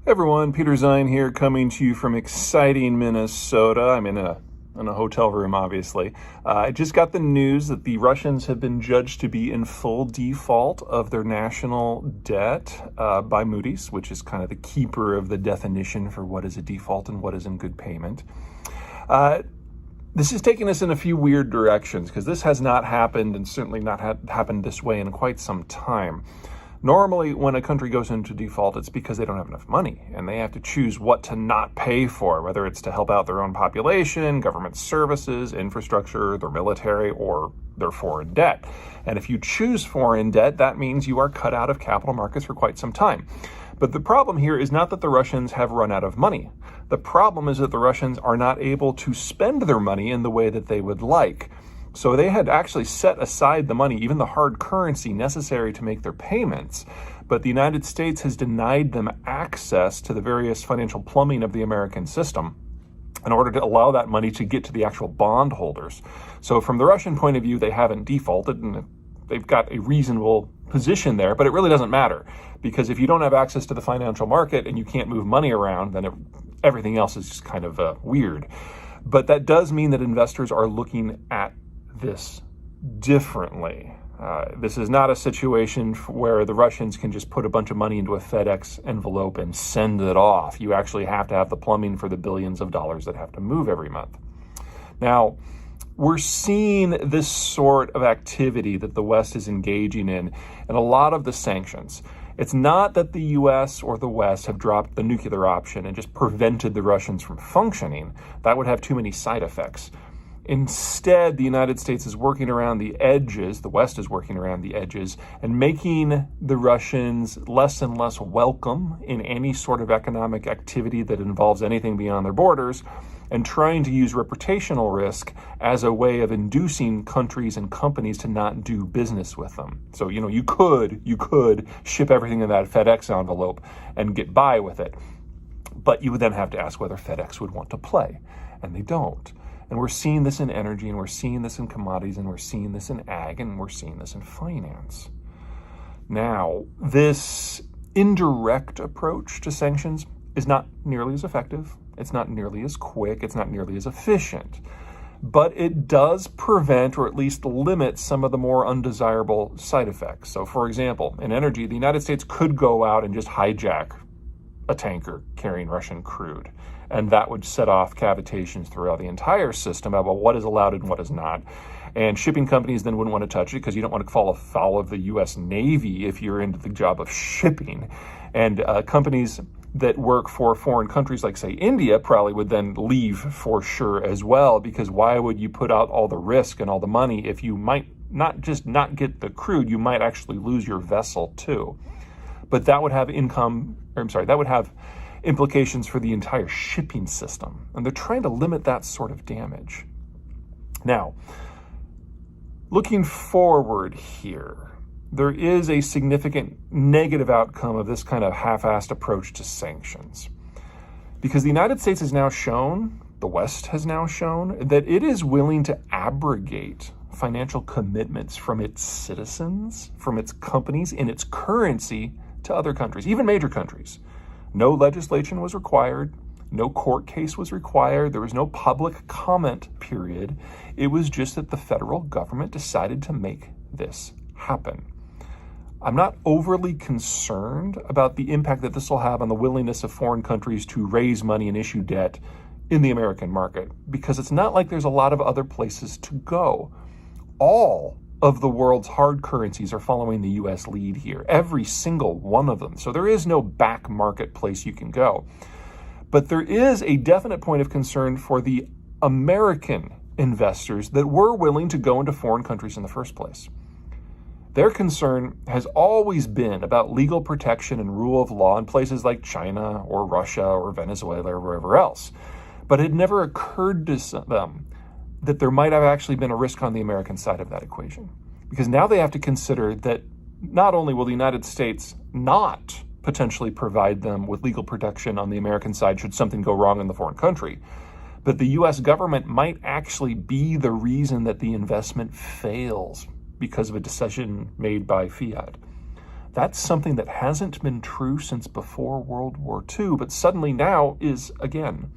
Hey everyone, Peter Zeihan here, coming to you from exciting Minnesota. I'm in a hotel room, obviously. I just got the news that the Russians have been judged to be in full default of their national debt by Moody's, which is kind of the keeper of the definition for what is a default and what is in good payment. This is taking us in a few weird directions because this has not happened, and certainly not happened this way in quite some time. Normally, when a country goes into default, it's because they don't have enough money, and they have to choose what to not pay for, whether it's to help out their own population, government services, infrastructure, their military, or their foreign debt. And if you choose foreign debt, that means you are cut out of capital markets for quite some time. But the problem here is not that the Russians have run out of money. The problem is that the Russians are not able to spend their money in the way that they would like. So they had actually set aside the money, even the hard currency necessary to make their payments. But the United States has denied them access to the various financial plumbing of the American system in order to allow that money to get to the actual bondholders. So from the Russian point of view, they haven't defaulted, and they've got a reasonable position there, but it really doesn't matter, because if you don't have access to the financial market and you can't move money around, then everything else is just kind of weird. But that does mean that investors are looking at this differently. This is not a situation where the Russians can just put a bunch of money into a FedEx envelope and send it off. You actually have to have the plumbing for the billions of dollars that have to move every month. Now, we're seeing this sort of activity that the West is engaging in a lot of the sanctions. It's not that the US or the West have dropped the nuclear option and just prevented the Russians from functioning. That would have too many side effects. Instead, the United States is working around the edges, the West is working around the edges, and making the Russians less and less welcome in any sort of economic activity that involves anything beyond their borders, and trying to use reputational risk as a way of inducing countries and companies to not do business with them. So, you could ship everything in that FedEx envelope and get by with it, but you would then have to ask whether FedEx would want to play, and they don't. And we're seeing this in energy, and we're seeing this in commodities, and we're seeing this in ag, and we're seeing this in finance. Now, this indirect approach to sanctions is not nearly as effective. It's not nearly as quick. It's not nearly as efficient. But it does prevent, or at least limit, some of the more undesirable side effects. So, for example, in energy, the United States could go out and just hijack a tanker carrying Russian crude. And that would set off cavitations throughout the entire system about what is allowed and what is not. And shipping companies then wouldn't want to touch it because you don't want to fall afoul of the U.S. Navy if you're into the job of shipping. And companies that work for foreign countries like, say, India probably would then leave for sure as well, because why would you put out all the risk and all the money if you might not just not get the crude, you might actually lose your vessel too. But that would have implications for the entire shipping system. And they're trying to limit that sort of damage. Now, looking forward here, there is a significant negative outcome of this kind of half-assed approach to sanctions. Because the United States has now shown, the West has now shown, that it is willing to abrogate financial commitments from its citizens, from its companies, in its currency to other countries, even major countries. No legislation was required. No court case was required. There was no public comment period. It was just that the federal government decided to make this happen. I'm not overly concerned about the impact that this will have on the willingness of foreign countries to raise money and issue debt in the American market, because it's not like there's a lot of other places to go. All of the world's hard currencies are following the U.S. lead here, every single one of them. So there is no back market place you can go. But there is a definite point of concern for the American investors that were willing to go into foreign countries in the first place. Their concern has always been about legal protection and rule of law in places like China or Russia or Venezuela or wherever else. But it never occurred to them that there might have actually been a risk on the American side of that equation. Because now they have to consider that not only will the United States not potentially provide them with legal protection on the American side should something go wrong in the foreign country, but the U.S. government might actually be the reason that the investment fails because of a decision made by fiat. That's something that hasn't been true since before World War II, but suddenly now is again.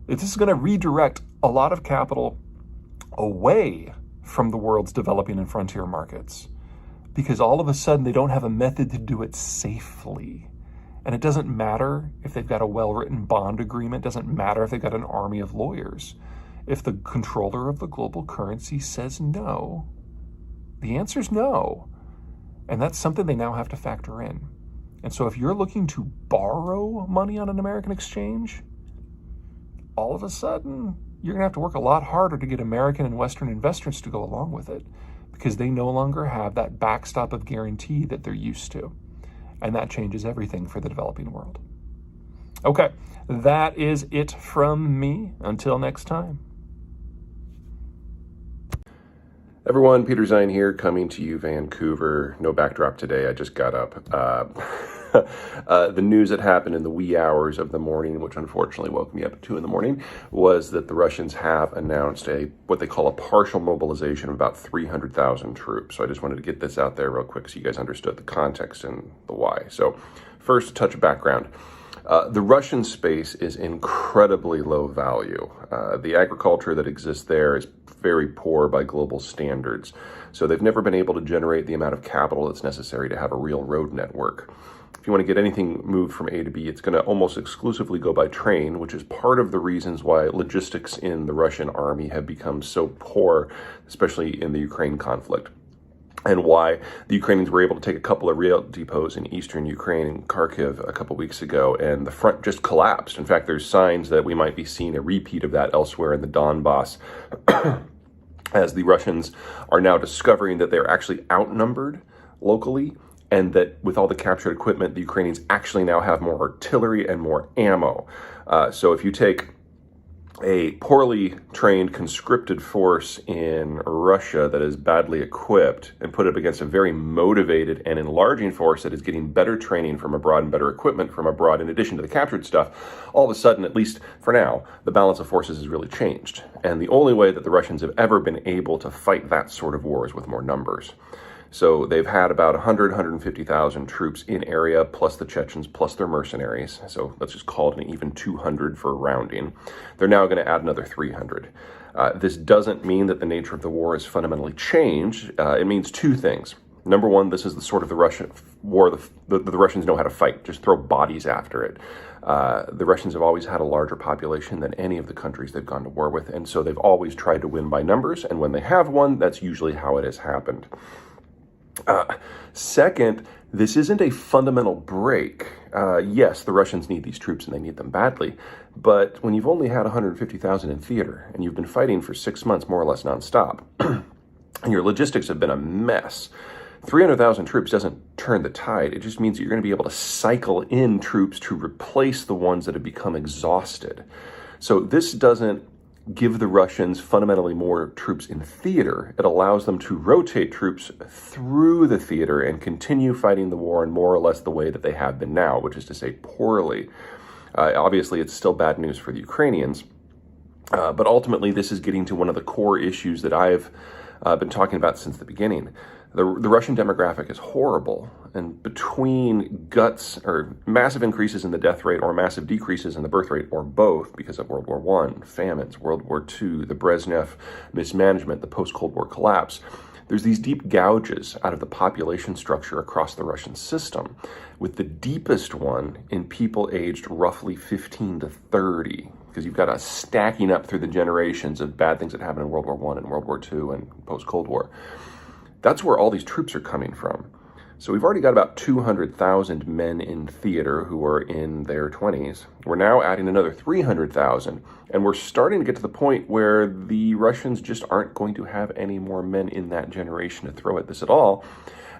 This is going to redirect a lot of capital away from the world's developing and frontier markets, because all of a sudden they don't have a method to do it safely. And it doesn't matter if they've got a well-written bond agreement, it doesn't matter if they've got an army of lawyers. If the controller of the global currency says no, the answer is no. And that's something they now have to factor in. And so if you're looking to borrow money on an American exchange, all of a sudden, you're going to have to work a lot harder to get American and Western investors to go along with it, because they no longer have that backstop of guarantee that they're used to. And that changes everything for the developing world. Okay, that is it from me. Until next time. Everyone, Peter Zeihan here, coming to you, Vancouver. No backdrop today, I just got up. The news that happened in the wee hours of the morning, which unfortunately woke me up at 2 a.m, was that the Russians have announced what they call a partial mobilization of about 300,000 troops. So I just wanted to get this out there real quick so you guys understood the context and the why. So first, a touch of background. The Russian space is incredibly low value. The agriculture that exists there is very poor by global standards. So they've never been able to generate the amount of capital that's necessary to have a real road network. If you want to get anything moved from A to B, it's going to almost exclusively go by train, which is part of the reasons why logistics in the Russian army have become so poor, especially in the Ukraine conflict. And why the Ukrainians were able to take a couple of rail depots in eastern Ukraine, in Kharkiv, a couple weeks ago, and the front just collapsed. In fact, there's signs that we might be seeing a repeat of that elsewhere in the Donbass, as the Russians are now discovering that they're actually outnumbered locally, and that with all the captured equipment, the Ukrainians actually now have more artillery and more ammo. So if you take a poorly trained, conscripted force in Russia that is badly equipped and put it against a very motivated and enlarging force that is getting better training from abroad and better equipment from abroad, in addition to the captured stuff, all of a sudden, at least for now, the balance of forces has really changed. And the only way that the Russians have ever been able to fight that sort of war is with more numbers. So they've had about 150,000 troops in area, plus the Chechens, plus their mercenaries. So let's just call it an even 200 for rounding. They're now going to add another 300. This doesn't mean that the nature of the war has fundamentally changed. It means two things. Number one, this is the sort of the Russian war the Russians know how to fight. Just throw bodies after it. The Russians have always had a larger population than any of the countries they've gone to war with, and so they've always tried to win by numbers, and when they have won, that's usually how it has happened. Second, this isn't a fundamental break. Yes, the Russians need these troops and they need them badly, but when you've only had 150,000 in theater and you've been fighting for 6 months more or less nonstop, and your logistics have been a mess, 300,000 troops doesn't turn the tide. It just means that you're going to be able to cycle in troops to replace the ones that have become exhausted. So this doesn't give the Russians fundamentally more troops in theater. It allows them to rotate troops through the theater and continue fighting the war in more or less the way that they have been now, which is to say poorly. Obviously, it's still bad news for the Ukrainians, but ultimately this is getting to one of the core issues that I've been talking about since the beginning. The Russian demographic is horrible, and between guts or massive increases in the death rate or massive decreases in the birth rate, or both, because of World War I, famines, World War II, the Brezhnev mismanagement, the post-Cold War collapse, there's these deep gouges out of the population structure across the Russian system, with the deepest one in people aged roughly 15 to 30, because you've got a stacking up through the generations of bad things that happened in World War I and World War II and post-Cold War. That's where all these troops are coming from. So we've already got about 200,000 men in theater who are in their 20s. We're now adding another 300,000, and we're starting to get to the point where the Russians just aren't going to have any more men in that generation to throw at this at all.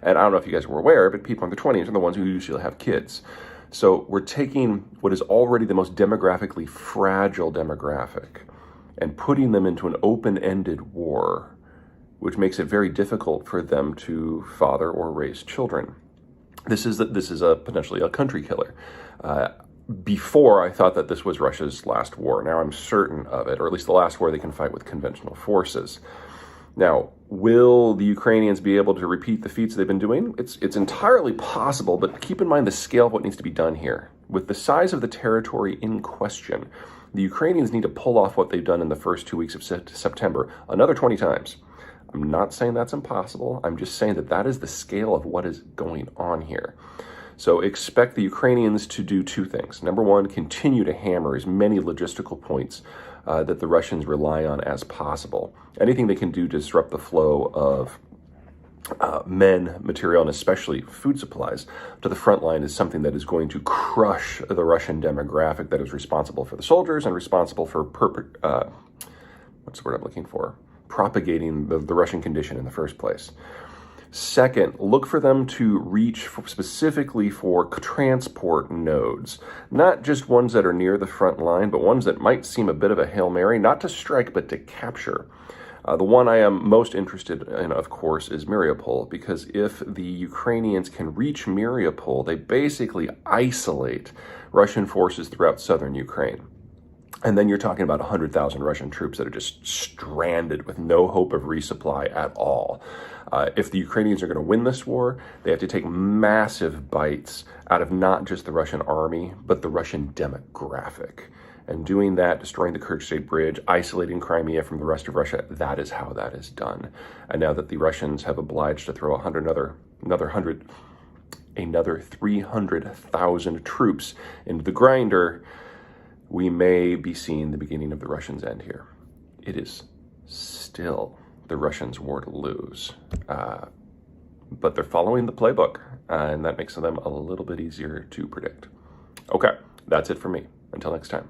And I don't know if you guys were aware, but people in their 20s are the ones who usually have kids. So we're taking what is already the most demographically fragile demographic and putting them into an open-ended war, which makes it very difficult for them to father or raise children. This is potentially a country killer. Before, I thought that this was Russia's last war. Now I'm certain of it, or at least the last war they can fight with conventional forces. Now, Will the Ukrainians be able to repeat the feats they've been doing? It's entirely possible, but keep in mind the scale of what needs to be done here. With the size of the territory in question, the Ukrainians need to pull off what they've done in the first 2 weeks of September another 20 times. I'm not saying that's impossible. I'm just saying that that is the scale of what is going on here. So expect the Ukrainians to do two things. Number one, continue to hammer as many logistical points that the Russians rely on as possible. Anything they can do to disrupt the flow of men, material, and especially food supplies to the front line is something that is going to crush the Russian demographic that is responsible for the soldiers and responsible for what's the word I'm looking for? Propagating the Russian condition in the first place. Second, look for them to reach specifically for transport nodes, not just ones that are near the front line, but ones that might seem a bit of a Hail Mary, not to strike, but to capture. The one I am most interested in, of course, is Mariupol, because if the Ukrainians can reach Mariupol, they basically isolate Russian forces throughout southern Ukraine. And then you're talking about 100,000 Russian troops that are just stranded with no hope of resupply at all. If the Ukrainians are going to win this war, they have to take massive bites out of not just the Russian army, but the Russian demographic. And doing that, destroying the Kerch State Bridge, isolating Crimea from the rest of Russia, that is how that is done. And now that the Russians have obliged to throw another 300,000 troops into the grinder, we may be seeing the beginning of the Russians' end here. It is still the Russians' war to lose. But they're following the playbook, and that makes them a little bit easier to predict. Okay, that's it for me. Until next time.